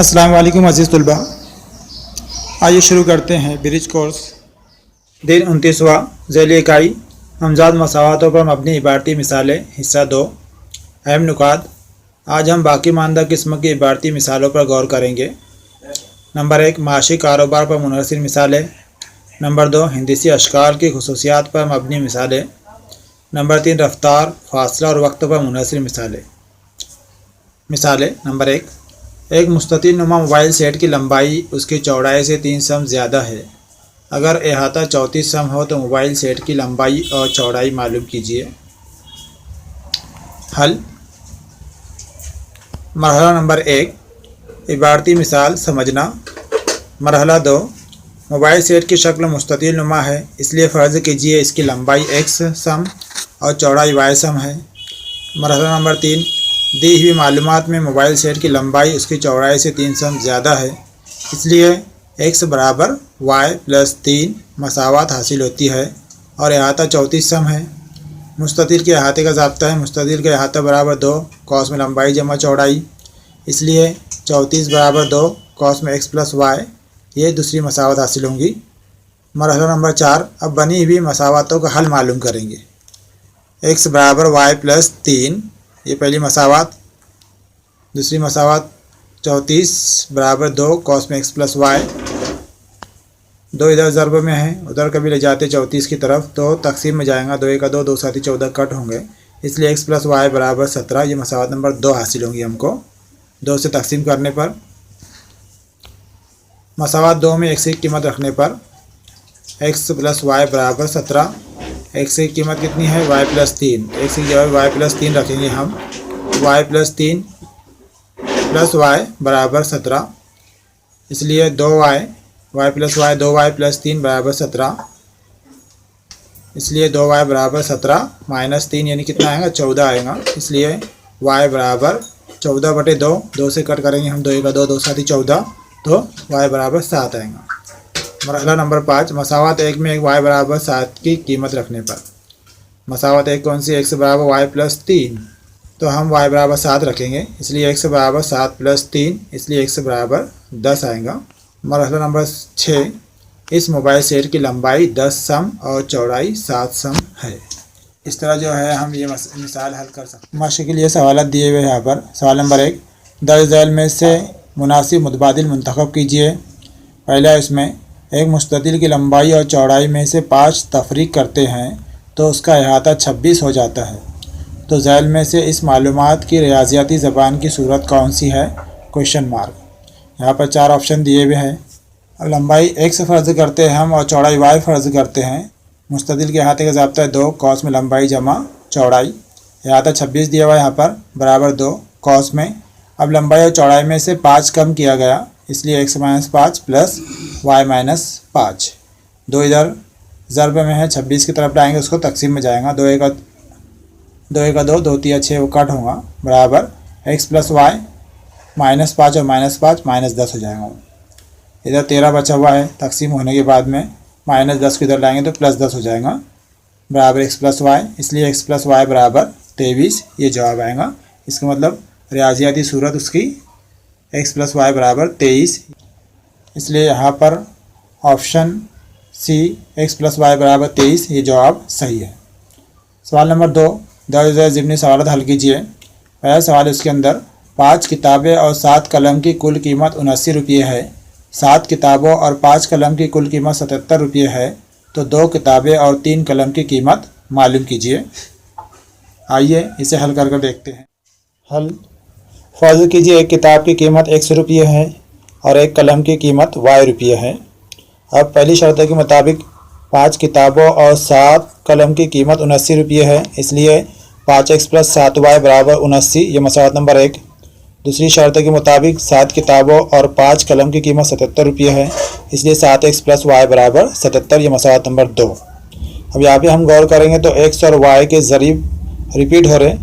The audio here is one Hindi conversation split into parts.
अस्सलाम वालेकुम अज़ीज़ तलबा। आइए शुरू करते हैं ब्रिज कोर्स दिन 29वां ज़ैली इकाई हमजाद मसावातों पर मबनी इबारती मिसालें हिस्सा 2 अहम नुकात। आज हम बाकी मानदा किस्म की इबारती मिसालों पर गौर करेंगे। नंबर 1 माशी कारोबार पर मुनहसिर मिसालें। नंबर 2 हिंदसी अशकार की खुसूसियात पर मबनी मिसालें। नंबर 3 रफ्तार, फासला और वक्त पर मुनहसिर मिसालें। नंबर 1 एक मुस्ततिल नुमा मोबाइल सेट की लंबाई उसकी चौड़ाई से 3 सम ज़्यादा है। अगर अहाता 34 सम हो तो मोबाइल सेट की लंबाई और चौड़ाई मालूम कीजिए। हल। मरहला नंबर 1 इबारती मिसाल समझना। मरहला 2 मोबाइल सेट की शक्ल मुस्ततिल नुमा है, इसलिए फ़र्ज़ कीजिए इसकी लंबाई x सम और चौड़ाई y सम है। मरहला नंबर 3 दी हुई मालूमात में मोबाइल सेट की लंबाई उसकी चौड़ाई से 3 सम ज़्यादा है, इसलिए x बराबर y प्लस 3 मसावत हासिल होती है और अहाता 34 सम है। मुस्ततिल के अहाते का ज़ाब्ता है मुस्ततिल के अहाता बराबर 2 कौस में लंबाई जमा चौड़ाई, इसलिए 34 बराबर 2 कौस में x प्लस y, ये दूसरी मसावत हासिल होंगी। मरहला नंबर 4 अब बनी हुई मसावतों का हल मालूम करेंगे। x बराबर y प्लस 3 ये पहली मसावत। दूसरी मसावत 34 बराबर 2 कॉस में x प्लस y। 2 इधर ज़र्ब में है, उधर कभी ले जाते 34 की तरफ तो तकसीम में जाएगा। 2 1 2 2 7 14 कट होंगे, इसलिए x प्लस y बराबर 17 ये मसावत नंबर 2 हासिल होंगी हमको 2 से तकसीम करने पर। मसावत 2 में x की कीमत रखने पर x प्लस y बराबर 17। x की कीमत कितनी है y प्लस 3, x की जगह y प्लस 3 रखेंगे हम। y प्लस 3 प्लस y बराबर 17, इसलिए 2y y plus y 2y plus 3 बराबर 17, इसलिए 2y बराबर 17 माइनस 3 यानी कितना आएगा 14 आएगा, इसलिए y बराबर 14 बटे 2, 2 से कट करेंगे हम। 2 1 2 2 7 14 तो y बराबर 7 आएगा। मरहला नंबर 5 मसावत 1 में y बराबर 7 की कीमत रखने पर। मसावत 1 कौन सी x बराबर y प्लस 3, तो हम y बराबर 7 रखेंगे, इसलिए x बराबर 7 प्लस 3, इसलिए x बराबर 10 आएगा। मरहला नंबर 6 इस मोबाइल सेट की लंबाई 10 सम और चौड़ाई 7 सम है। इस तरह जो है हम ये मिसाल हल कर सकते हैं। माशी के लिए सवाल दिए हुए यहाँ पर। सवाल नंबर 1 दर्ज झैल में से मुनासिब मुतबादिल मुंतखब कीजिए। पहला इसमें एक मुस्ततिल की लंबाई और चौड़ाई में से 5 तफरीक करते हैं तो उसका अहाता 26 हो जाता है, तो झैल में से इस मालूमात की रियाजियाती ज़बान की सूरत कौन सी है? Question mark. यहाँ पर 4 ऑप्शन दिए हुए हैं। अब लंबाई x फ़र्ज़ करते हैं हम और चौड़ाई y फ़र्ज़ करते हैं। मुस्ततिल के अहाते का ज़ाब्ता है 2 कौस में लंबाई जमा चौड़ाई, अहाता 26 दिया हुआ है यहाँ पर बराबर 2 कौस में। अब लंबाई और चौड़ाई में से 5 कम किया गया, इसलिए x minus 5 plus y minus 5। 2 इधर ज़र्ब में है, 26 की तरफ लाएंगे उसको तकसीम में जाएगा। 2 1 2 2 3 6 वो कट होगा बराबर x प्लस y माइनस 5 और माइनस 5 माइनस 10 हो जाएगा। इधर 13 बचा हुआ है, तकसीम होने के बाद में माइनस 10 को इधर लाएंगे तो प्लस 10 हो जाएगा बराबर x प्लस y, इसलिए x प्लस y बराबर 23 ये जवाब आएगा। इसका मतलब रियाजियाती सूरत उसकी x प्लस वाई बराबर 23, इसलिए यहाँ पर option C x plus y बराबर 23 ये जवाब सही है। सवाल नंबर 2 दर्ज झैल ज़िमनी सवाल हल कीजिए। पहला सवाल इसके अंदर 5 किताबें और 7 कलम की कुल कीमत 79 रुपये है। 7 किताबों और 5 कलम की कुल कीमत 77 रुपये है, तो 2 किताबें और 3 कलम की कीमत मालूम कीजिए। आइए इसे हल कर देखते हैं। हल। फ़र्ज़ कीजिए एक किताब की कीमत 100 रुपये है और एक कलम की कीमत y रुपये है। अब पहली शर्त के मुताबिक 5 किताबों और 7 कलम की कीमत 79 रुपये है, इसलिए 5x प्लस 7y बराबर 79 ये मसावत नंबर 1। दूसरी शर्त के मुताबिक 7 किताबों और 5 कलम की कीमत 77 रुपये है, इसलिए 7x प्लस y बराबर 77 ये मसावत नंबर 2। अब यहाँ पे हम गौर करेंगे तो x और y के ज़रीब रिपीट हो रहे,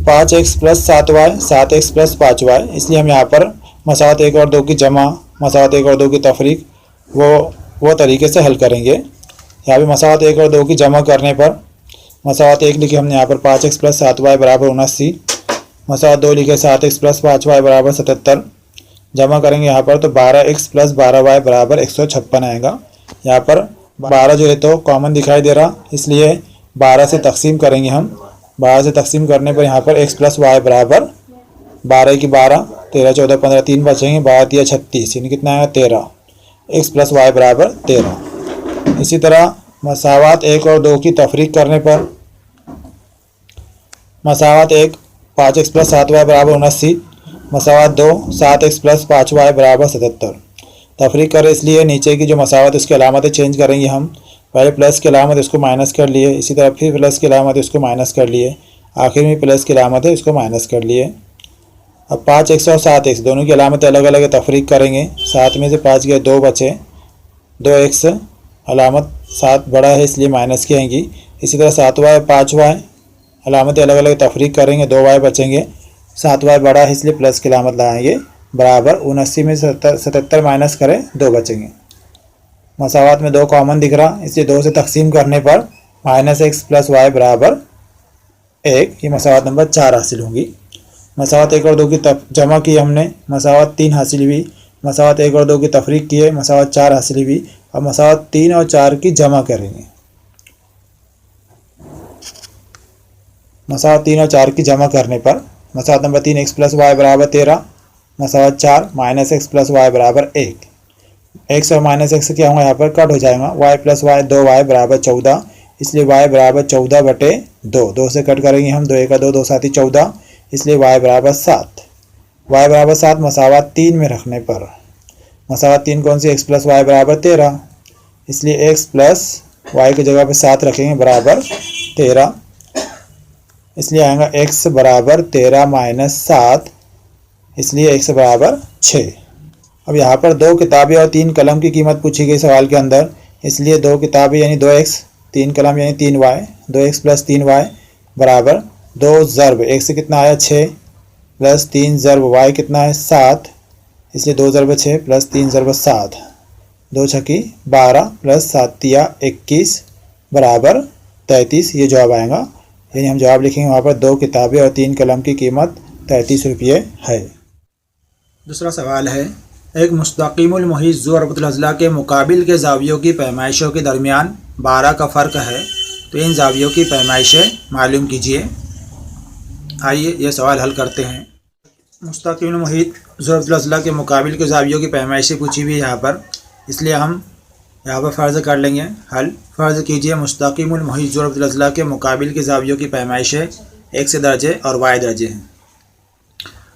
5x plus 7y 7x plus 5y, इसलिए हम यहाँ पर मसावत 1 और 2 की जमा, मसावत 1 और 2 की तफरीक वो तरीके से हल करेंगे। यहाँ पे मसावत 1 और 2 की जमा करने पर मसावत 1 लिखे हमने यहाँ पर 5x प्लस 7y बराबर 79, मसावत 2 लिखे 7x प्लस 5y बराबर 77, जमा करेंगे यहाँ पर तो 12x प्लस 12y बराबर 156 आएगा। यहाँ पर 12 जो है तो कॉमन दिखाई दे रहा, इसलिए 12 से तकसीम करेंगे हम। 12 से तकसीम करने पर यहाँ पर x प्लस वाई बराबर 12 की 12, 13 14 15 3 बचेंगे, 12 3 36, यानी कितना आएगा 13, x प्लस वाई बराबर 13। इसी तरह मसावात 1 और 2 की तफरीक करने पर मसावात 1 5x प्लस 7y बराबर 79, मसावात 2 7x प्लस 5y बराबर 77। तफरीक करें इसलिए नीचे की जो मसावत उसकी अलामतें चेंज करेंगे हम। पहले प्लस की अलामत इसको माइनस कर लिए, इसी तरह फिर प्लस की अलामत इसको माइनस कर लिए, आखिर में प्लस की अलामत है इसको माइनस कर लिए। अब 5x और 7x दोनों की अलामतें अलग अलग तफरीक करेंगे। 7 में से 5 गए 2 बचे, 2x अलामत 7 बड़ा है इसलिए माइनस की आएंगी। इसी तरह 7y 5y अलामतें अलग अलग तफरीक करेंगे, 2y बचेंगे, 7y बड़ा है इसलिए प्लस की अलामत लगाएंगे, बराबर 79 में 77 माइनस करें 2 बचेंगे। मसावात में 2 कॉमन दिख रहा, इसलिए 2 से तकसीम करने पर -x प्लस वाई बराबर 1, ये मसावात नंबर 4 हासिल होंगी। मसावात 1 और 2 की जमा की हमने, मसावात 3 हासिल हुई। मसावात 1 और 2 की तफरीक की है, मसावात 4 हासिल हुई। अब मसावात 3 और 4 की जमा करेंगे। मसावात 3 और 4 की जमा करने पर मसावात नंबर 3 x प्लस वाई बराबर 13, मसावात 4 -x प्लस वाई बराबर 1। x और -x क्या होगा यहाँ पर कट हो जाएगा, y प्लस वाई 2y बराबर 14, इसलिए y बराबर 14 बटे 2, 2 से कट करेंगे हम, 2 1 2 2 7 14, इसलिए y बराबर 7। y बराबर 7 मसावात 3 में रखने पर मसावात 3 कौन सी, x प्लस वाई बराबर 13, इसलिए x प्लस वाई की जगह पर 7 रखेंगे बराबर 13, इसलिए आएगा x बराबर 13 माइनस 7, इसलिए x बराबर 6। अब यहाँ पर 2 किताबें और 3 कलम की कीमत पूछी गई सवाल के अंदर, इसलिए 2 किताबें यानी 2x, 3 कलम यानी 3y, 2x प्लस 3y बराबर 2 ज़र्ब x से कितना आया 6 प्लस 3 ज़र्ब y कितना है 7, इसलिए 2 ज़र्ब 6 प्लस 3 ज़र्ब 7, 2 छकी 12 प्लस 7 तिया 21 बराबर 33, ये जवाब आएगा। यानी हम जवाब लिखेंगे वहाँ पर 2 किताबें और 3 कलम की कीमत 33 रुपये है। दूसरा सवाल है, एक मुस्तकीमुल मुहीत ज़ुरबतुल अज़ला के मुकाबिल के ज़ावियों की पैमाइशों के दरमियान 12 का फ़र्क है, तो इन ज़ावियों की पैमाइशें मालूम कीजिए। आइए यह सवाल हल करते हैं। मुस्तकीमुल मुहीत ज़ुरबतुल अज़ला के मुकाबिल के ज़ावियों की पैमाइशें पूछी हुई है यहाँ पर, इसलिए हम यहाँ पर फ़र्ज़ कर लेंगे हल। फ़र्ज़ कीजिए मुस्तकीमुल मुहीत ज़ुरबतुल अज़ला के मुकाबिल के ज़ावियों की पैमाइशें x दर्जे और y दर्जे हैं।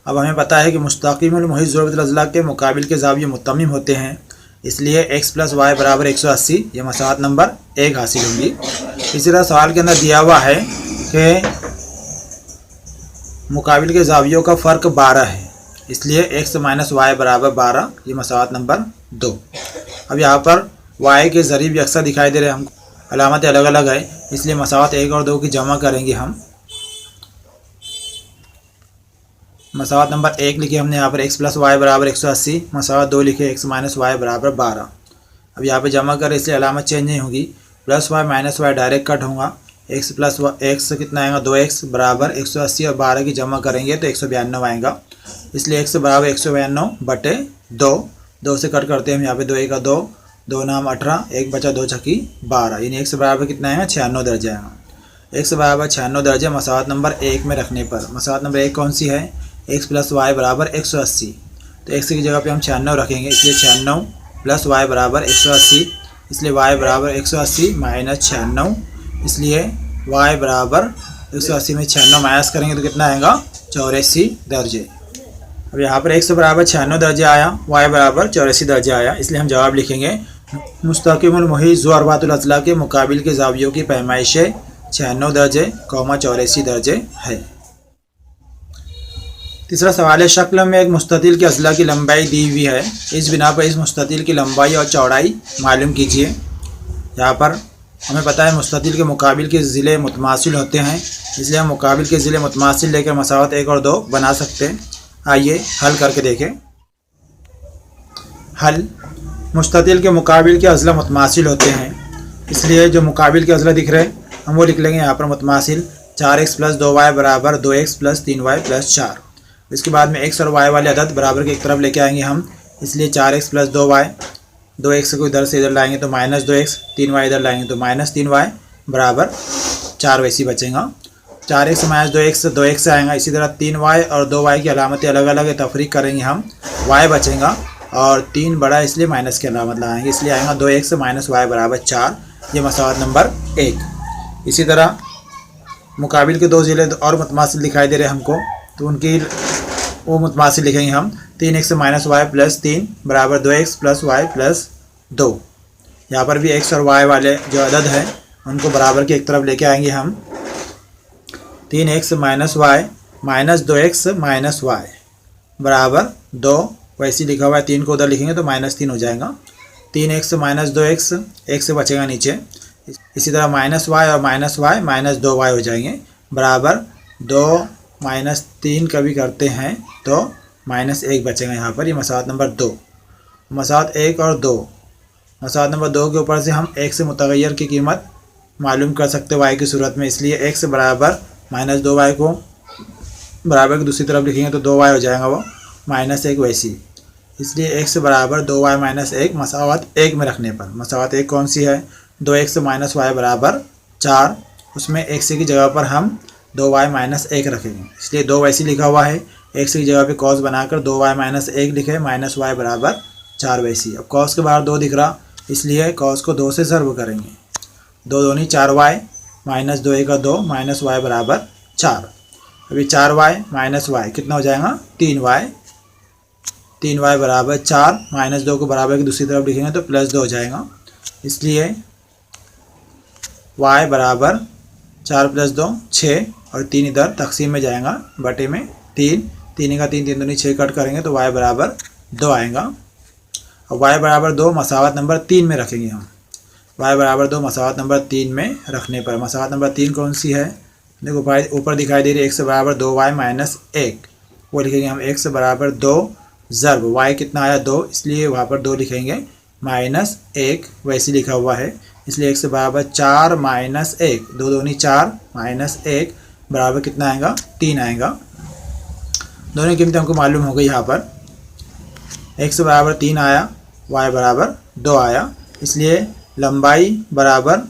अब हमें पता है कि मुस्तकीमुल मुहीत ज़ुरबतुल अज़ला के मुकाबिल के ज़ाविये मुत्तमिम होते हैं, इसलिए x प्लस वाई बराबर 180, ये मसावत नंबर 1 हासिल होंगी। इसी तरह सवाल के अंदर दिया हुआ है कि मुकाबिल के ज़ावियों का फ़र्क 12 है, इसलिए x माइनस वाई बराबर 12, ये मसावत नंबर 2। अब यहाँ पर y के ज़रीब यकसा दिखाई दे रहे हैं, हम अलामतें अलग अलग है, इसलिए मसावत 1 और 2 की जमा करेंगे हम। मसावत नंबर 1 लिखे हमने यहाँ पर x प्लस वाई बराबर 180, मसावत 2 लिखे x माइनस वाई बराबर 12। अब यहाँ पे जमा करें इसलिए अलामत चेंज नहीं होगी, plus y minus y direct cut होगा, x प्लस x कितना आएगा 2x बराबर 180 और 12 की जमा करेंगे तो 192 आएगा, इसलिए x बराबर 192 बटे 2, 2 से कट करते हैं हम यहाँ पे, 2 1 2, 2 नाम 18, 1 बचा 2 छकी 12, यानी x बराबर कितना आएगा 96 दर्जे आएगा। x बराबर 96 दर्जे मसावत नंबर 1 में रखने पर मसावत नंबर 1 कौन सी है, x प्लस वाई बराबर 180, तो x की जगह पे हम 96 रखेंगे, इसलिए 96 प्लस y बराबर 180, इसलिए y बराबर 180 माइनस 96, इसलिए y बराबर 180 में 96 माइनस करेंगे तो कितना आएगा 84 दर्जे। अब यहाँ पर x बराबर 96 दर्जे आया, y बराबर 84 दर्जे आया, इसलिए हम जवाब लिखेंगे मुस्तकीमुल मुहीत ज़ुरबतुल अज़ला के मुकाबिल के ज़ावियों की पैमाइशें 96 दर्जे, 84 दर्जे है। तीसरा सवाल है, शक्ल में एक मुस्ततिल के अज़ला की लंबाई दी हुई है, इस बिना पर इस मुस्ततिल की लंबाई और चौड़ाई मालूम कीजिए। यहाँ पर हमें पता है मुस्ततिल के मुकाबिल के ज़िले मुतमासिल होते हैं, इसलिए हम मुकाबिल के ज़िले मुतमासिल लेकर मसावत 1 और 2 बना सकते हैं। आइए हल करके देखें। हल, मुस्ततिल के मुकाबिल के अज़ला मुतमासिल होते हैं, इसलिए जो मुकाबिल के अज़ला दिख रहे हैं हम वो लिख लेंगे यहाँ पर मुतमासिल। 4x प्लस 2y बराबर 2x प्लस 3y प्लस 4। इसके बाद में x और y वाले अदद बराबर की एक तरफ लेके आएंगे हम, इसलिए 4x प्लस 2y, 2x को इधर से इधर लाएंगे तो -2x, 3y इधर लाएंगे तो -3y बराबर 4 वैसी बचेगा। 4x माइनस 2x 2x आएगा। इसी तरह 3y और 2y की अलामतें अलग अलग है, तफरीक करेंगे हम, y बचेगा और 3 बड़ा इसलिए माइनस की अलामत लगाएंगे, इसलिए आएगा 2x माइनस y बराबर 4। ये मसावत नंबर 1। इसी तरह मुकाबिल के दो ज़िले और मुतमासिल दिखाई दे रहे हमको, तो उनकी वो मुतमासिल लिखेंगे हम। 3x माइनस वाई प्लस 3 बराबर 2x प्लस वाई प्लस 2। यहाँ पर भी x और y वाले जो अदद हैं उनको बराबर की एक तरफ लेके आएंगे हम। 3x minus y minus 2x minus y बराबर 2, वैसे लिखा हुआ है, 3 को उधर लिखेंगे तो -3 हो जाएगा। 3x माइनस 2x, एक से बचेगा नीचे। इसी तरह माइनस वाई और माइनस वाई माइनस 2y हो जाएंगे बराबर 2 माइनस 3 कभी करते हैं तो -1 बचेगा यहाँ पर। ये मसावत नंबर 2। मसावत 1 और 2, मसावत नंबर 2 के ऊपर से हम एक से मुतगय्यर की कीमत मालूम कर सकते y की सूरत में, इसलिए x बराबर -2y को बराबर की दूसरी तरफ लिखेंगे तो 2y हो जाएगा, वो -1 वैसी, इसलिए x बराबर 2y माइनस 1 मसावत 1 में रखने पर। मसावत 1 कौन सी है? 2x माइनस वाई बराबर 4, उसमें x की जगह पर हम 2y माइनस 1 रखेंगे, इसलिए 2 वैसी लिखा हुआ है, x की जगह पे cos बनाकर 2y माइनस 1 लिखे, माइनस y बराबर 4 वैसी। अब cos के बाहर 2 दिख रहा, इसलिए cos को 2 से सर्व करेंगे, 2 दूनी 4y माइनस 2 का 2 माइनस y बराबर 4। अभी 4y माइनस y कितना हो जाएगा? 3y, 3y बराबर 4, -2 को बराबर की दूसरी तरफ लिखेंगे तो +2 हो जाएगा, इसलिए y बराबर 4 + 2 6 और 3 इधर तकसीम में जाएगा बटे में 3, 3 का 3 दूनी 6 कट करेंगे तो y बराबर 2 आएगा। और y बराबर 2 मसावत नंबर 3 में रखेंगे हम। y बराबर 2 मसावत नंबर 3 में रखने पर मसावत नंबर 3 कौन सी है? देखो भाई ऊपर दिखाई दे रही है x बराबर 2y माइनस 1, वो लिखेंगे हम x बराबर 2 ज़र्ब y कितना आया 2, इसलिए वहाँ पर 2 लिखेंगे, -1 वैसे लिखा हुआ है, इसलिए x बराबर 4 माइनस 1, 2 दूनी 4 माइनस 1 बराबर कितना आएगा? 3 आएगा। दोनों कीमतें हमको मालूम हो गई। यहाँ पर x बराबर 3 आया, y बराबर 2 आया, इसलिए लंबाई बराबर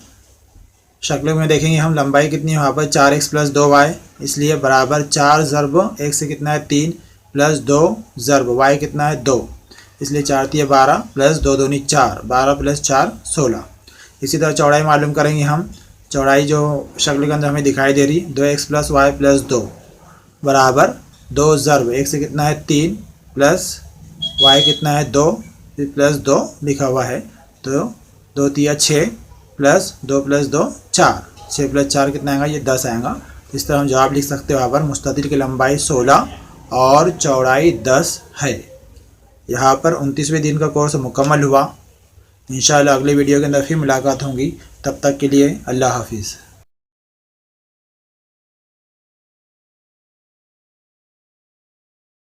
शक्ल में देखेंगे हम, लंबाई कितनी है वहाँ पर 4x प्लस 2y, इसलिए बराबर 4 ज़र्ब x से कितना है 3 प्लस 2 ज़र्ब y कितना है 2, इसलिए 4 × 12 प्लस 2 दूनी 4, 12 प्लस 4 16। इसी तरह चौड़ाई मालूम करेंगे हम। चौड़ाई जो शक्ल के अंदर हमें दिखाई दे रही 2x प्लस वाई प्लस 2 बराबर 2 ज़र्ब x से कितना है 3 प्लस y कितना है 2 प्लस 2 लिखा हुआ है, तो 2 × 6 प्लस 2 प्लस 2 4, 6 प्लस 4 कितना आएगा? ये 10 आएगा। इस तरह हम जवाब लिख सकते हो यहाँ पर मुस्ततिल की लंबाई 16 और चौड़ाई 10 है। यहाँ पर 29वें दिन का कोर्स मुकम्मल हुआ। इंशाअल्लाह अगली वीडियो के अंदर फिर मुलाकात होगी, तब तक के लिए अल्लाह हाफिज़।